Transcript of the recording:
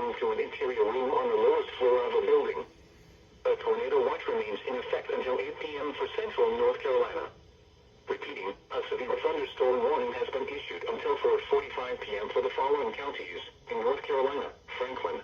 down to an interior room on the lowest floor of a building. A tornado watch remains in effect until 8 p.m. for central North Carolina. Repeating, a severe thunderstorm warning has been issued until 4:45 p.m. for the following counties in North Carolina: Franklin,